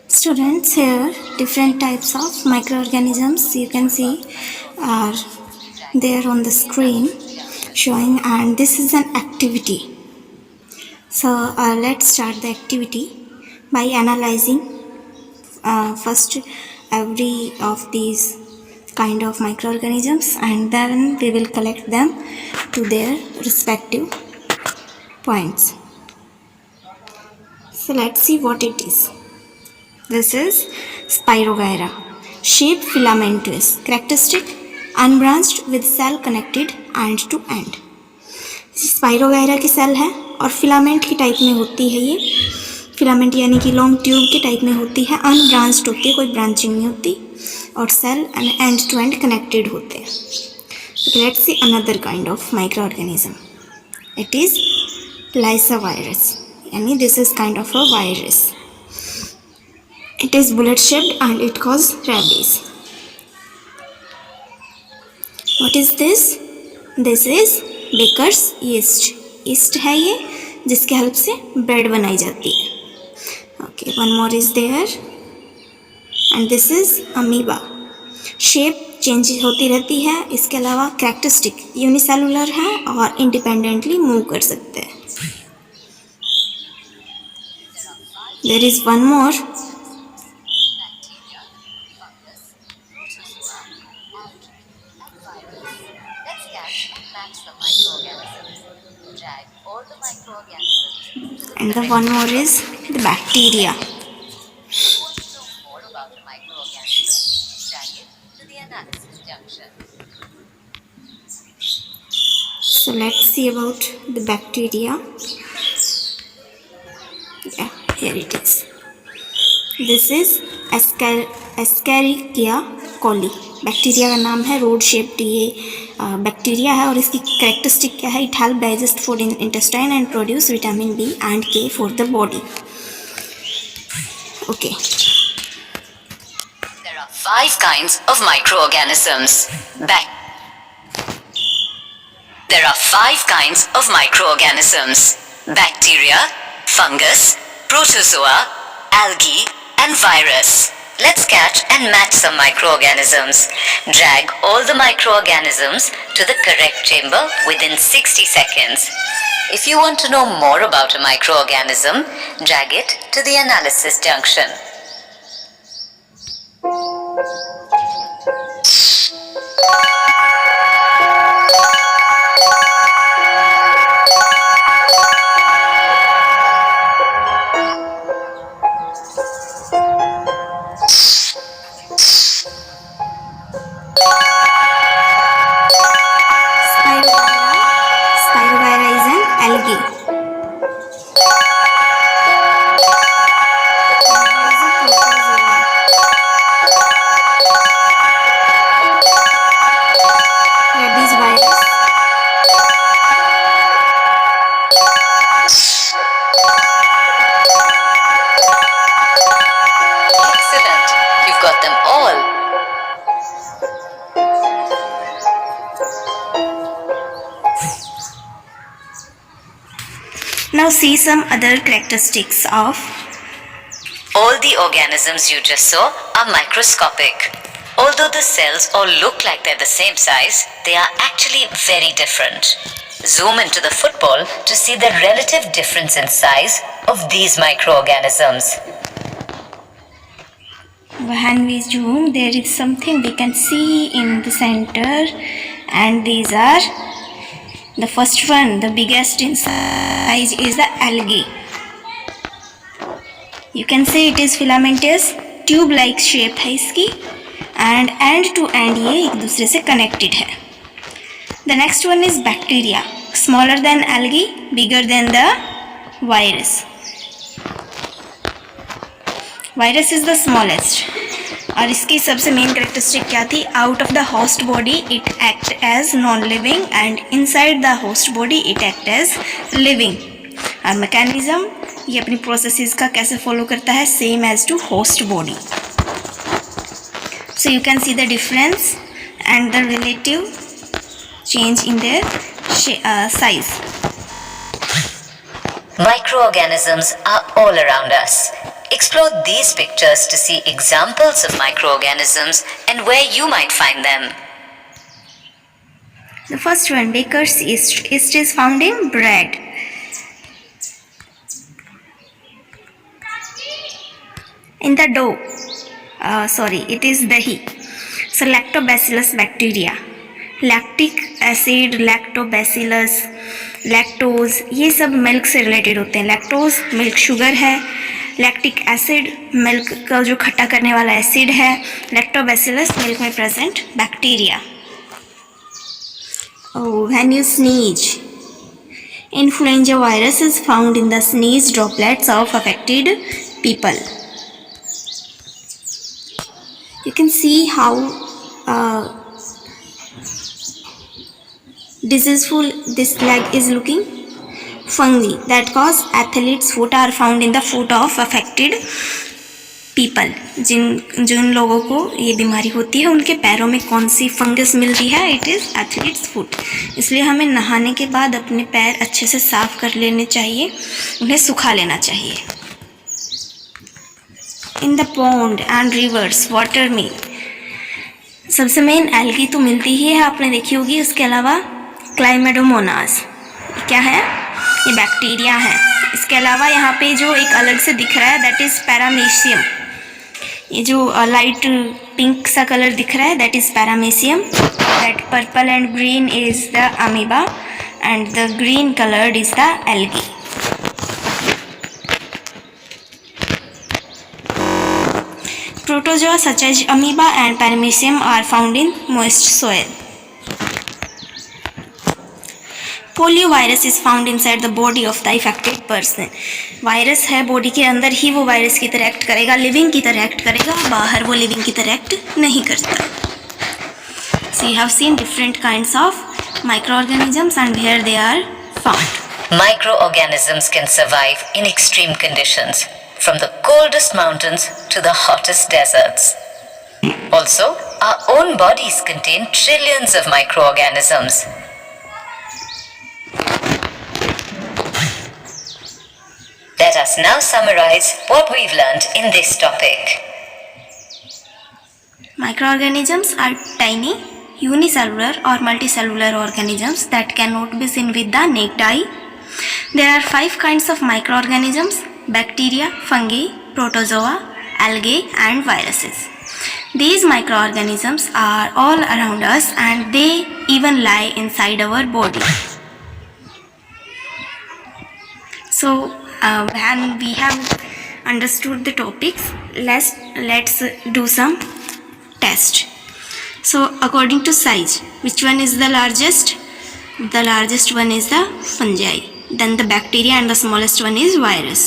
Students, here different types of microorganisms you can see are there on the screen showing, and this is an activity. So let's start the activity by analyzing first every of these kind of microorganisms, and then we will collect them to their respective points. So let's see what it is. This is Spirogyra. Shape filamentous. Characteristic unbranched with cell connected end to end. Spirogyra की cell है और filament की type में होती है ये. Filament यानी कि लॉन्ग ट्यूब की टाइप में होती है. अनब्रांच्ड होती है, कोई ब्रांचिंग नहीं होती, और cell end to end connected होते हैं. Let's see another kind of micro organism. It is lyssavirus, यानी this is kind of a virus. It is bullet shaped and it causes rabies. What is this? This is Baker's yeast. Yeast है ये, जिसके help से bread बनाई जाती है. Okay, one more is there, and this is amoeba. Shape change होती रहती है. इसके अलावा कैरेक्टरिस्टिक यूनिसेलुलर है और इंडिपेंडेंटली मूव कर सकते हैं. There is one more. And the one more is the bacteria. So let's see about the bacteria. Yeah, here it is. This is Escherichia coli. Bacteria का नाम है. रोड शेप्ड ये bacteria है और इसकी कैरेक्टरिस्टिक क्या है? It help digest food in intestine and produce vitamin B and K for the body. Okay. There are 5 kinds of microorganisms. There are 5 kinds of microorganisms: bacteria, fungus, protozoa, algae, and virus. Let's catch and match some microorganisms. Drag all the microorganisms to the correct chamber within 60 seconds. If you want to know more about a microorganism, drag it to the analysis junction. Spirogyra is an algae. Rabies virus. Excellent! You've got them all. Now see some other characteristics of. All the organisms you just saw are microscopic. Although the cells all look like they're the same size, they are actually very different. Zoom into the football to see the relative difference in size of these microorganisms. When we zoom, there is something we can see in the center, and these are the first one, the biggest in size is the algae. You can see it is filamentous, tube like shape है इसकी, and end to end ये एक दूसरे से connected है. The next one is bacteria, smaller than algae, bigger than the virus. Virus is the smallest. और इसकी सबसे मेन करेक्टरिस्टिक क्या थी? Out of the host body it act as non living and inside the host body it act as living. और mechanism ये अपनी processes का कैसे फॉलो करता है? Same as to host body. So you can see the difference and the relative change in their size. Microorganisms are all around us. Explore Explore these pictures to see examples of microorganisms and where you might find them. The first one, baker's yeast. Yeast is found in bread. In the dough. It is dahi. So lactobacillus bacteria. Lactic acid, lactobacillus, lactose, ये सब milk से related होते हैं. Lactose milk sugar है, lactic acid milk का जो खट्टा करने वाला एसिड है, लैक्टोबैसिलस मिल्क में present bacteria. When you sneeze, influenza virus is found in the sneeze droplets of affected people. You can see how diseaseful this leg is looking. Fungi that cause athlete's foot are found in the foot of affected people. जिन लोगों को ये बीमारी होती है उनके पैरों में कौन सी फंगस मिलती है? It is athletes foot. इसलिए हमें नहाने के बाद अपने पैर अच्छे से साफ कर लेने चाहिए, उन्हें सुखा लेना चाहिए. In the pond and reverse water में सबसे मेन एल्गी तो मिलती ही है, आपने देखी होगी. उसके अलावा क्लाइमेडोमोनास क्या है? ये बैक्टीरिया है. इसके अलावा यहाँ पे जो एक अलग से दिख रहा है दैट इज़ पैरामेशियम. ये जो लाइट पिंक सा कलर दिख रहा है that is paramecium. That purple and green is the amoeba and the green coloured is the algae. Protozoa such as amoeba and paramecium are found in moist soil. Poliovirus is found inside the body of the affected person. Virus है body के अंदर ही, वो virus की तरह act करेगा, living की तरह act करेगा, बाहर वो लिविंग की तरह एक्ट नहीं करता. So you have seen different kinds of microorganisms and where they are found. Microorganisms can survive in extreme conditions, from the coldest mountains to the hottest deserts. Also, our own bodies contain trillions of microorganisms. Let us now summarize what we've learned in this topic. Microorganisms are tiny, unicellular or multicellular organisms that cannot be seen with the naked eye. There are 5 kinds of microorganisms: bacteria, fungi, protozoa, algae and viruses. These microorganisms are all around us and they even lie inside our body. So when we have understood the topics, let's do some test. So according to size, which one is the largest? The largest one is the fungi. Then the bacteria and the smallest one is virus.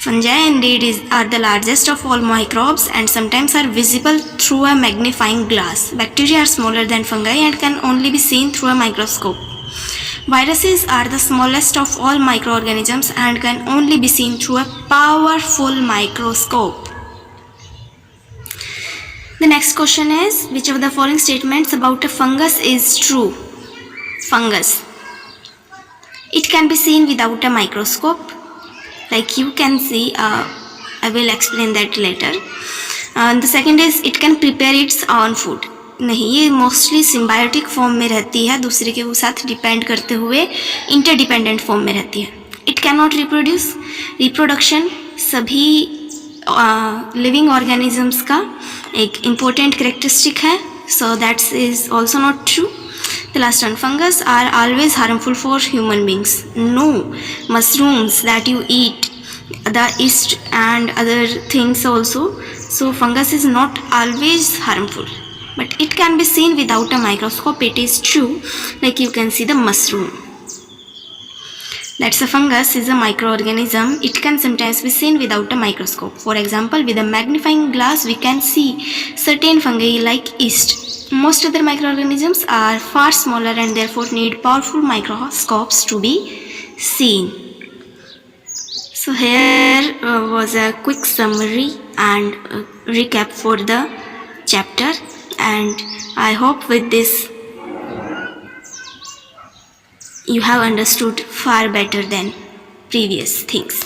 Fungi indeed are the largest of all microbes and sometimes are visible through a magnifying glass. Bacteria are smaller than fungi and can only be seen through a microscope. Viruses are the smallest of all microorganisms and can only be seen through a powerful microscope. The next question is, which of the following statements about a fungus is true? Fungus. It can be seen without a microscope. Like you can see, I will explain that later. The second is, it can prepare its own food. नहीं, ये mostly symbiotic form में रहती है, दूसरे के साथ depend करते हुए इंटरडिपेंडेंट फॉर्म में रहती है. It can not reproduce. Reproduction सभी लिविंग ऑर्गेनिजम्स का एक इम्पोर्टेंट करेक्टरिस्टिक है, so that's is also not true. The last one, fungus are always harmful for human beings. No, mushrooms that you eat, the yeast and other things also. So fungus is not always harmful, but it can be seen without a microscope. It is true, like you can see the mushroom. That's a fungus is a microorganism. It can sometimes be seen without a microscope. For example, with a magnifying glass, we can see certain fungi like yeast. Most other microorganisms are far smaller and therefore need powerful microscopes to be seen. So here was a quick summary and recap for the chapter, and I hope with this you have understood far better than previous things.